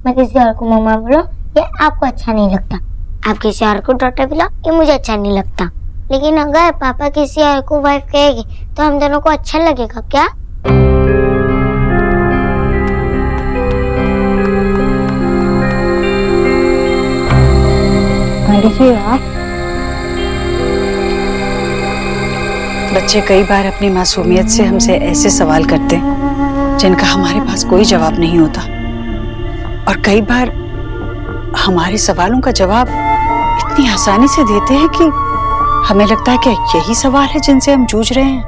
मैं किसी और को मम्मा बोलो ये आपको अच्छा नहीं लगता, आप किसी और को डॉक्टर बुलाओ ये मुझे अच्छा नहीं लगता। लेकिन अगर पापा किसी और को वाइफ कहेगी तो हम दोनों को अच्छा लगेगा क्या? बच्चे कई बार अपनी मासूमियत से हमसे ऐसे सवाल करते हैं जिनका हमारे पास कोई जवाब नहीं होता, और कई बार हमारे सवालों का जवाब इतनी आसानी से देते हैं कि हमें लगता है कि यही सवाल है जिनसे हम जूझ रहे हैं।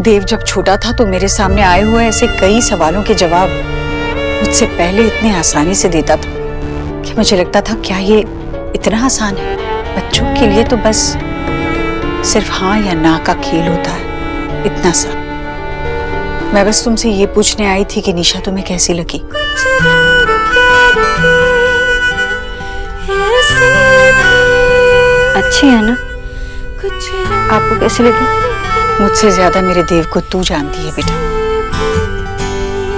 देव जब छोटा था तो मेरे सामने आए हुए ऐसे कई सवालों के जवाब मुझसे पहले इतने आसानी से देता था कि मुझे लगता था क्या ये इतना आसान है? बच्चों के लिए तो बस सिर्फ हाँ या ना का खेल होता है, इतना सा। मैं बस तुमसे ये पूछने आई थी कि निशा तुम्हें कैसी लगी? अच्छी है ना? आपको कैसी लगी? मुझसे ज्यादा मेरे देव को तू जानती है बेटा।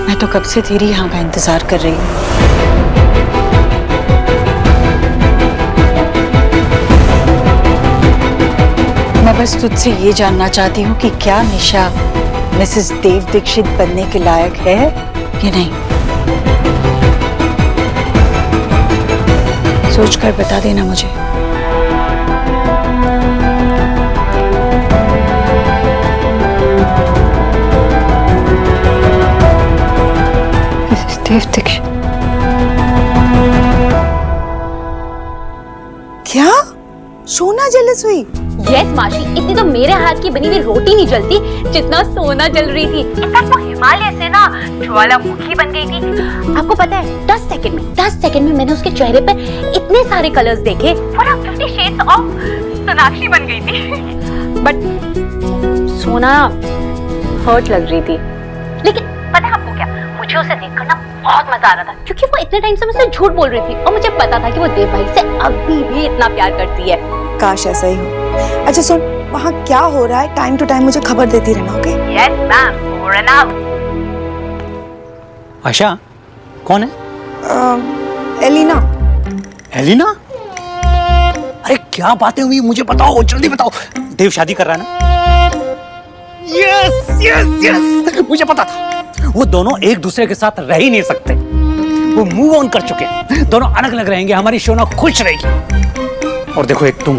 मैं तो कब से तेरी यहाँ का इंतजार कर रही हूँ। मैं बस तुझसे ये जानना चाहती हूँ कि क्या निशा मिसेस देव दीक्षित बनने के लायक है या नहीं? सोचकर बता देना मुझे। मिसेस देव दीक्षित? क्या सोना जेलस हुई? यस माशी, इतनी तो मेरे हाथ की बनी हुई रोटी नहीं जलती जितना सोना जल रही थी। इनफैक्ट वो हिमालय से ना ज्वालामुखी बन गई थी। आपको पता है 10 सेकंड में मैंने उसके चेहरे पे इतने सारे कलर्स देखे, पूरा 50 शेड्स ऑफ सोनाक्षी बन गई थी। बट सोना हर्ट लग रही थी। लेकिन पता है आपको क्या, मुझे उसे देखकर ना बहुत मजा आ रहा था, क्योंकि वो इतने टाइम से मुझसे झूठ बोल रही थी और मुझे पता था कि वो देव भाई से अभी भी इतना प्यार करती है। काश ऐसा ही हो। अच्छा सुन, वहाँ क्या हो रहा है टाइम टू टाइम मुझे खबर देती रहना, okay? Yes ma'am, over and out. Asha कौन है? एलिना। एलिना? अरे क्या बातें हुई, मुझे बताओ, जल्दी बताओ। देव शादी कर रहा है ना? यस यस यस, मुझे पता था। वो दोनों एक दूसरे के साथ रह ही नहीं सकते, वो मूव ऑन कर चुके हैं, दोनों अलग अलग रहेंगे, हमारी शोना खुश रहेगी। और देखो एक तुम,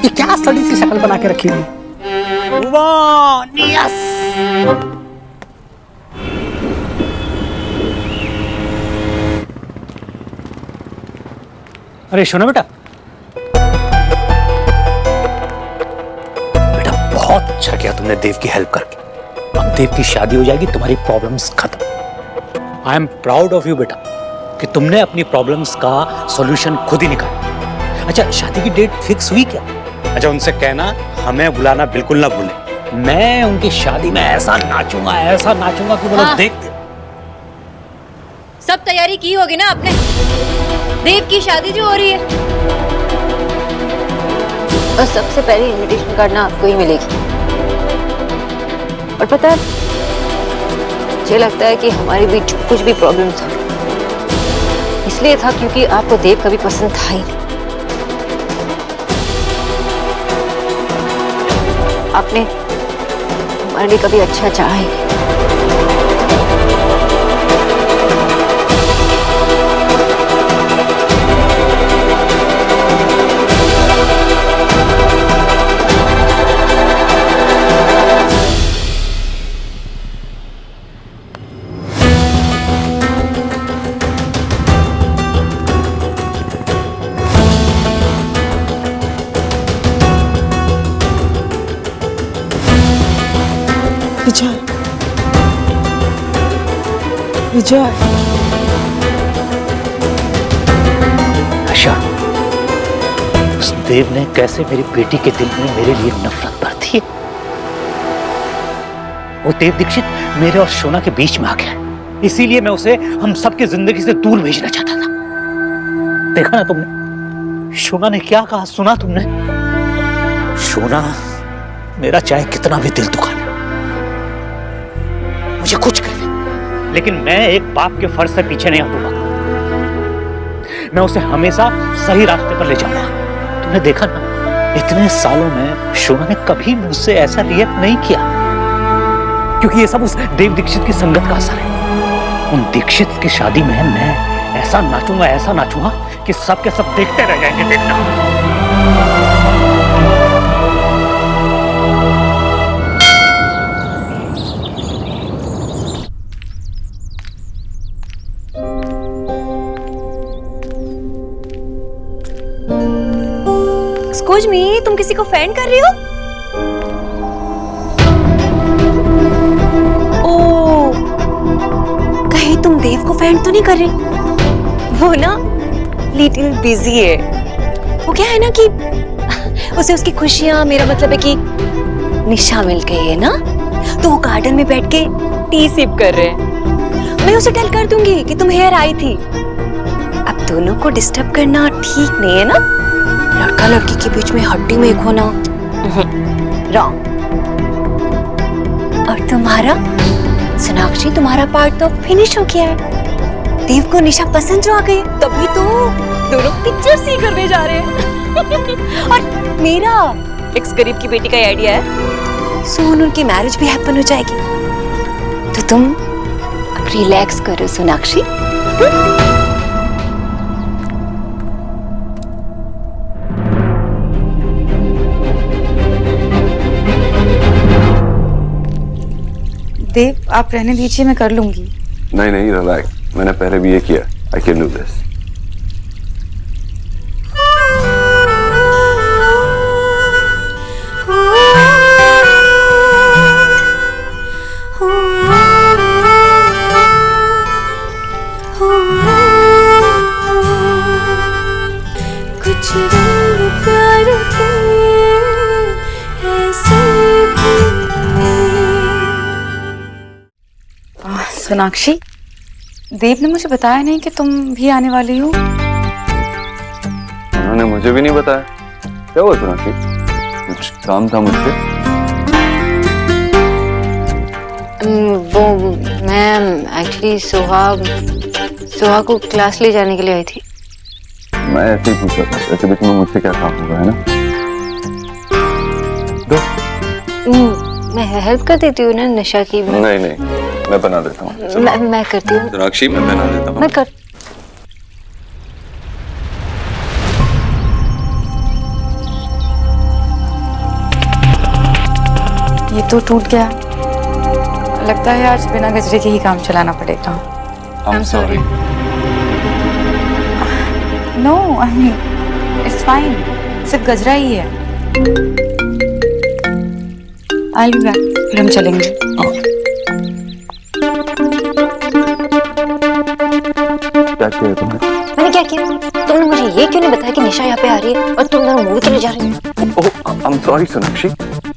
ये क्या सड़ी सी शक्ल बना के रखी हुई? यस। अरे सुनो बेटा, बेटा बहुत अच्छा किया तुमने देव की हेल्प करके। अब देव की शादी हो जाएगी, तुम्हारी प्रॉब्लम्स खत्म। I am proud of you बेटा कि तुमने अपनी प्रॉब्लम्स का सॉल्यूशन खुद ही निकाला। अच्छा शादी की डेट फिक्स हुई क्या? अच्छा उनसे कहना हमें बुलाना बिल्कुल ना भूले। मैं उनकी शादी में ऐसा नाचूंगा कि वो लोग देखते। सब तैयारी की होगी ना आपने? देव की शादी जो हो रही है, और सबसे पहले इनविटेशन कार्ड ना आपको ही मिलेगी। और पता है, मुझे लगता है कि हमारे बीच कुछ भी प्रॉब्लम था इसलिए था क्योंकि आपको देव कभी पसंद था ही नहीं। आपने हमारे लिए कभी अच्छा चाहा ही नहीं। विजय, विजय। आशा, उस देव ने कैसे मेरी बेटी के दिल में मेरे लिए नफरत भर दी है। वो देव दीक्षित मेरे और शोना के बीच में आ गया, इसीलिए मैं उसे हम सबकी जिंदगी से दूर भेजना चाहता था। देखा ना तुमने, शोना ने क्या कहा, सुना तुमने? शोना मेरा चाहे कितना भी दिल दुखा ले, मुझे कुछ कर ले, लेकिन मैं एक बाप के फर्ज से पीछे नहीं हटूंगा। मैं उसे हमेशा सही रास्ते पर ले जाऊंगा। तुमने देखा ना, इतने सालों में शोभा ने कभी मुझसे ऐसा रिएक्ट नहीं किया, क्योंकि ये सब उस देव दीक्षित की संगत का असर है। उन दीक्षित की शादी में मैं ऐसा नाचूंगा कि सब के सब देखते रह जाएंगे। देखना। एक्सक्यूज मी, तुम किसी को फैन कर रही हो? ओ, कहीं तुम देव को फैन तो नहीं कर रही? वो ना लिटिल बिजी है। वो क्या है ना कि उसे उसकी खुशियां, मेरा मतलब है कि निशा मिल गई है ना, तो वो गार्डन में बैठ के टी सिप कर रहे हैं। मैं उसे टेल कर दूंगी कि तुम हेयर आई थी। अब दोनों को डिस्टर्ब करना ठीक नहीं है ना। लड़का लड़की के बीच में हड्डी में एक होना रॉन्ग। और तुम्हारा सोनाक्षी, तुम्हारा पार्ट तो फिनिश हो गया है। देव को निशा पसंद जो आ गई, तभी तो दोनों पिक्चर सी करने जा रहे हैं। और मेरा एक्स गरीब की बेटी का आइडिया है, सोन उनकी मैरिज भी हैपन हो जाएगी। तो तुम अब रिलैक्स करो सोनाक्षी। देव, आप रहने दीजिए, मैं कर लूंगी। नहीं नहीं, रिलैक्स, मैंने पहले भी ये किया। I can do this. Sonakshi, Dev ने मुझे बताया नहीं कि तुम भी आने वाली हो। उन्होंने मुझे भी नहीं बताया। क्या हुआ सोनाक्षी, कुछ काम था मुझसे? वो मैं एक्चुअली सोहा को क्लास ले जाने के लिए आई थी। मैं ऐसे ही पूछा था, ऐसे बीच में मुझसे क्या काम होगा, है ना? दो। मैं हेल्प कर देती हूँ ना निशा की। नहीं नहीं, मैं बना देता हूँ। मैं करती हूँ सोनाक्षी, मैं बना देता हूँ। मैं कर ये तो टूट गया। लगता है आज बिना गजरे के ही काम चलाना पड़ेगा। I'm sorry. No, I mean it's fine, सिर्फ गजरा ही है। आई विल बी बैक, फिर हम चलेंगे। क्या किया तुमने? मैंने क्या किया? तुमने मुझे ये क्यों नहीं बताया कि निशा यहाँ पे आ रही है और तुम दोनों मूवी के लिए जा रही हो? ओह, I'm sorry सोनाक्षी,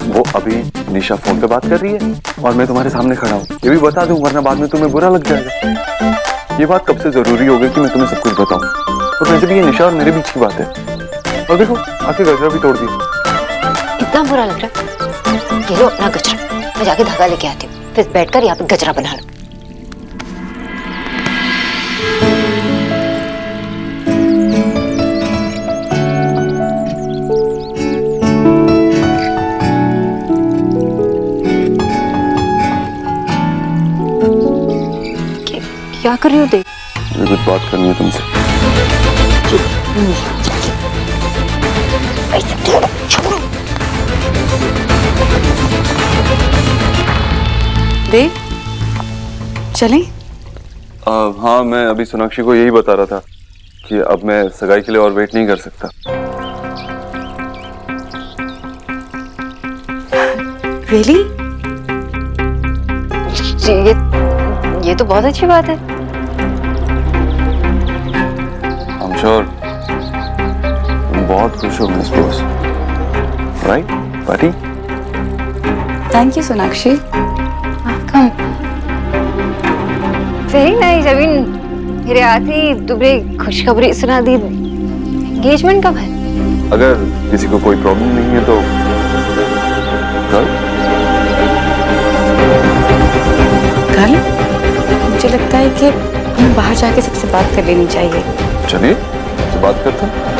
वो अभी निशा फोन पे बात कर रही है और मैं तुम्हारे सामने खड़ा हूँ। ये भी बता दूं, वरना बाद में तुम्हें बुरा लग जाएगा। ये बात कब से जरूरी हो गई कि मैं तुम्हें सब कुछ बताऊं। और वैसे भी ये निशा और मेरे बीच की बात है। और देखो, आखिर गजरा भी तोड़ दी। इतना बुरा लग रहा है? ये लो अपना गजरा, मैं जाके धागा लेके आती हूँ, फिर बैठकर यहाँ पे गजरा बना लो। क्या कर रही हो देव? मुझे कुछ बात करनी है तुमसे। देव, चलें? हाँ, मैं अभी सोनाक्षी को यही बता रहा था कि अब मैं सगाई के लिए और वेट नहीं कर सकता। रियली? ये तो बहुत अच्छी बात है। I'm sure तुम बहुत खुश हो miss Bose, right party? Thank you Sonakshi. Come very nice. अभी मेरे आते ही तुम्हें खुशखबरी सुना दी। एंगेजमेंट कब है? अगर किसी को कोई प्रॉब्लम नहीं है तो कल? कल? मुझे लगता है कि हमें बाहर जाके सबसे बात कर लेनी चाहिए। चलिए, बात करते हैं।